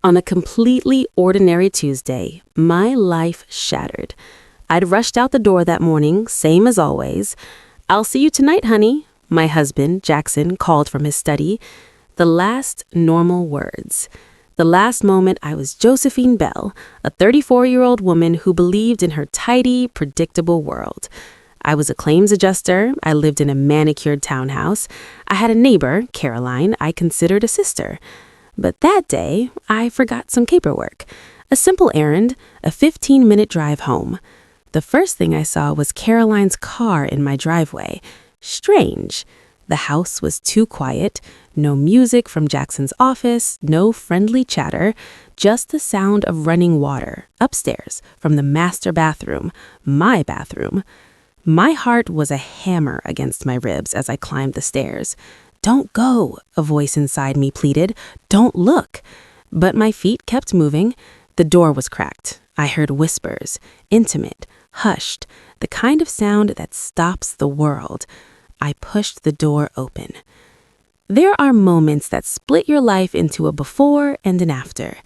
On a completely ordinary Tuesday, my life shattered. I'd rushed out the door that morning, same as always. "I'll see you tonight, honey," my husband, Jackson, called from his study. The last normal words. The last moment I was Josephine Bell, a 34-year-old woman who believed in her tidy, predictable world. I was a claims adjuster. I lived in a manicured townhouse. I had a neighbor, Caroline, I considered a sister. But that day, I forgot some paperwork. A simple errand, a 15-minute drive home. The first thing I saw was Caroline's car in my driveway. Strange. The house was too quiet. No music from Jackson's office, no friendly chatter, just the sound of running water upstairs from the master bathroom, my bathroom. My heart was a hammer against my ribs as I climbed the stairs. "Don't go," a voice inside me pleaded. "Don't look." But my feet kept moving. The door was cracked. I heard whispers, intimate, hushed, the kind of sound that stops the world. I pushed the door open. There are moments that split your life into a before and an after.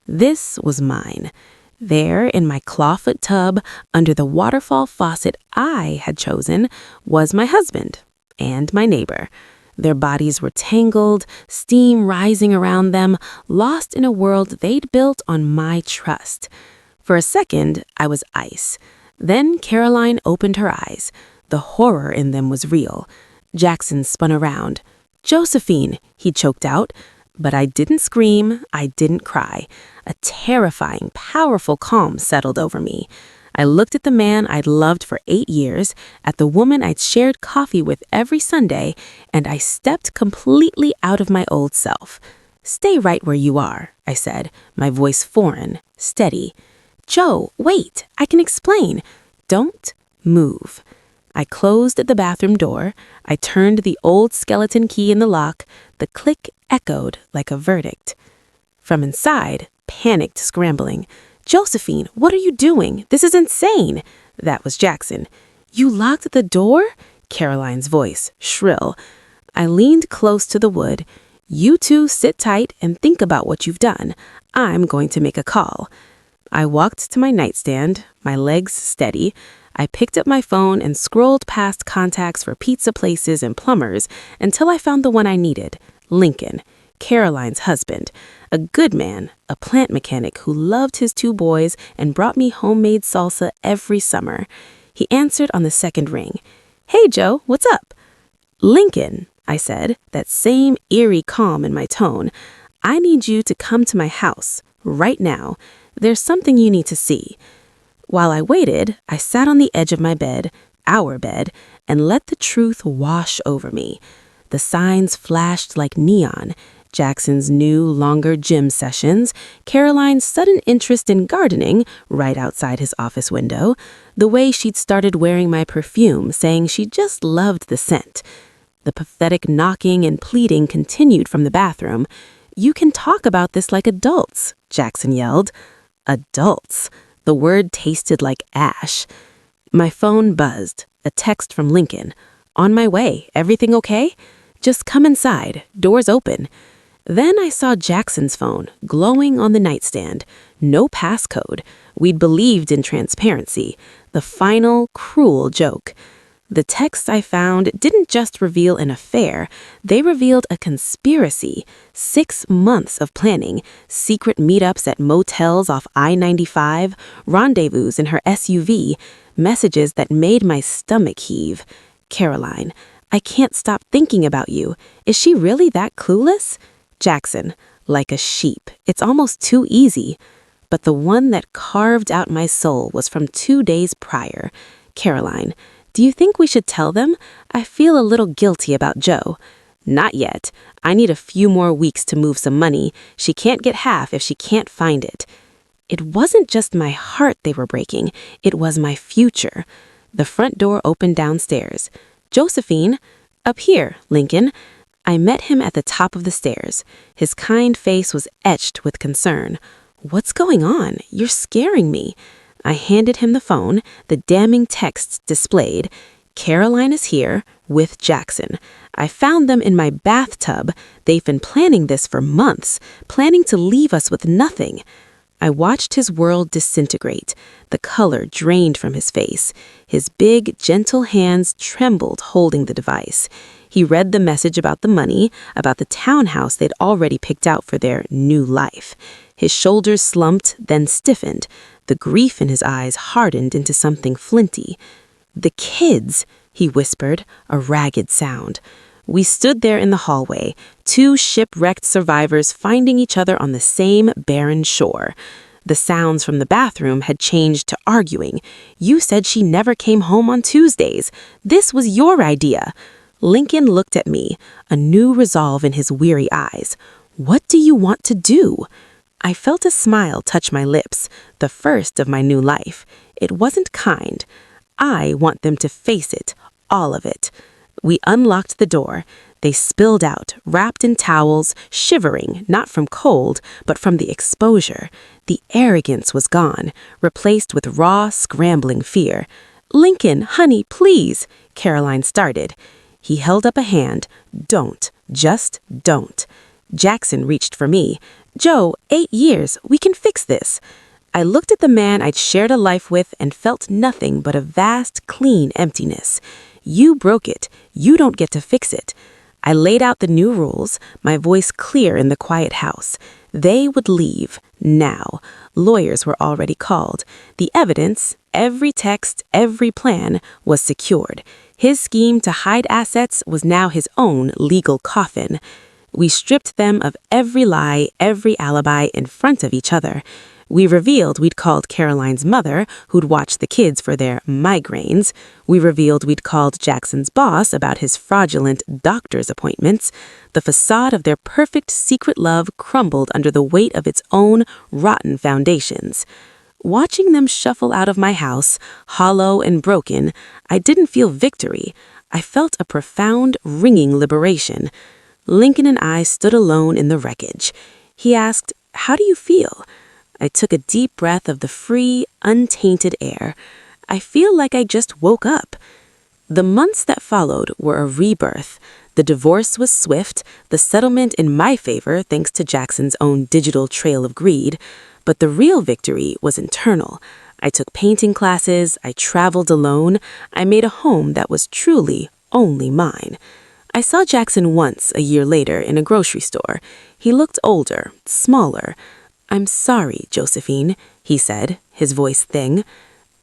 This was mine. There, in my clawfoot tub, under the waterfall faucet I had chosen, was my husband and my neighbor. Their bodies were tangled, steam rising around them, lost in a world they'd built on my trust. For a second, I was ice. Then Caroline opened her eyes. The horror in them was real. Jackson spun around. "Josephine," he choked out. But I didn't scream, I didn't cry. A terrifying, powerful calm settled over me. I looked at the man I'd loved for 8 years, at the woman I'd shared coffee with every Sunday, and I stepped completely out of my old self. "Stay right where you are," I said, my voice foreign, steady. "Joe, wait, I can explain." "Don't move." I closed the bathroom door. I turned the old skeleton key in the lock. The click echoed like a verdict. From inside, panicked scrambling. "Josephine, what are you doing? This is insane." That was Jackson. "You locked the door?" Caroline's voice, shrill. I leaned close to the wood. "You two sit tight and think about what you've done. I'm going to make a call." I walked to my nightstand, my legs steady. I picked up my phone and scrolled past contacts for pizza places and plumbers until I found the one I needed, Lincoln, Caroline's husband. A good man, a plant mechanic who loved his 2 boys and brought me homemade salsa every summer. He answered on the second ring. "Hey, Joe, what's up?" "Lincoln," I said, that same eerie calm in my tone. "I need you to come to my house, right now. There's something you need to see." While I waited, I sat on the edge of my bed, our bed, and let the truth wash over me. The signs flashed like neon. Jackson's new, longer gym sessions, Caroline's sudden interest in gardening right outside his office window, the way she'd started wearing my perfume, saying she just loved the scent. The pathetic knocking and pleading continued from the bathroom. "You can talk about this like adults," Jackson yelled. Adults. The word tasted like ash. My phone buzzed. A text from Lincoln. "On my way. Everything okay? Just come inside. Door's open." Then I saw Jackson's phone, glowing on the nightstand. No passcode. We'd believed in transparency. The final, cruel joke. The texts I found didn't just reveal an affair. They revealed a conspiracy. 6 months of planning, secret meetups at motels off I-95, rendezvous in her SUV, messages that made my stomach heave. "Caroline, I can't stop thinking about you. Is she really that clueless?" Jackson, like a sheep. It's almost too easy. But the one that carved out my soul was from 2 days prior. "Caroline, do you think we should tell them? I feel a little guilty about Joe." "Not yet. I need a few more weeks to move some money. She can't get half if she can't find it." It wasn't just my heart they were breaking. It was my future. The front door opened downstairs. "Josephine." "Up here, Lincoln." I met him at the top of the stairs. His kind face was etched with concern. "What's going on? You're scaring me." I handed him the phone, the damning text displayed. "Caroline is here with Jackson." I found them in my bathtub. They've been planning this for months, planning to leave us with nothing. I watched his world disintegrate. The color drained from his face. His big, gentle hands trembled holding the device. He read the message about the money, about the townhouse they'd already picked out for their new life. His shoulders slumped, then stiffened. The grief in his eyes hardened into something flinty. "The kids," he whispered, a ragged sound. We stood there in the hallway, two shipwrecked survivors finding each other on the same barren shore. The sounds from the bathroom had changed to arguing. "You said she never came home on Tuesdays. This was your idea." Lincoln looked at me, a new resolve in his weary eyes. "What do you want to do?" I felt a smile touch my lips, the first of my new life. It wasn't kind. I want them to face it, all of it. We unlocked the door. They spilled out, wrapped in towels, shivering, not from cold, but from the exposure. The arrogance was gone, replaced with raw, scrambling fear. "Lincoln, honey, please," Caroline started. He held up a hand. "Don't. Just don't." Jackson reached for me. "Joe, 8 years. We can fix this." I looked at the man I'd shared a life with and felt nothing but a vast, clean emptiness. "You broke it. You don't get to fix it." I laid out the new rules, my voice clear in the quiet house. They would leave, now. Lawyers were already called. The evidence, every text, every plan, was secured. His scheme to hide assets was now his own legal coffin. We stripped them of every lie, every alibi in front of each other. We revealed we'd called Caroline's mother, who'd watched the kids for their migraines. We revealed we'd called Jackson's boss about his fraudulent doctor's appointments. The facade of their perfect secret love crumbled under the weight of its own rotten foundations. Watching them shuffle out of my house, hollow and broken, I didn't feel victory. I felt a profound, ringing liberation. Lincoln and I stood alone in the wreckage. He asked, "How do you feel?" I took a deep breath of the free, untainted air. "I feel like I just woke up." The months that followed were a rebirth. The divorce was swift, the settlement in my favor thanks to Jackson's own digital trail of greed. But the real victory was internal. I took painting classes, I traveled alone, I made a home that was truly only mine. I saw Jackson once, a year later, in a grocery store. He looked older, smaller. "I'm sorry, Josephine," he said, his voice thin.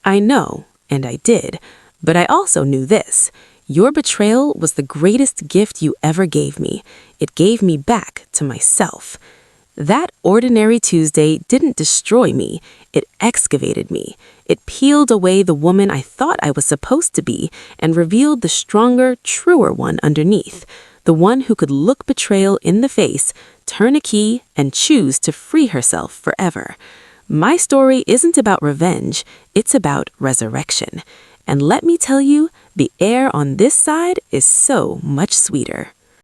"I know, and I did, but I also knew this. Your betrayal was the greatest gift you ever gave me. It gave me back to myself." That ordinary Tuesday didn't destroy me. It excavated me. It peeled away the woman I thought I was supposed to be and revealed the stronger, truer one underneath. The one who could look betrayal in the face, turn a key, and choose to free herself forever. My story isn't about revenge. It's about resurrection. And let me tell you, the air on this side is so much sweeter.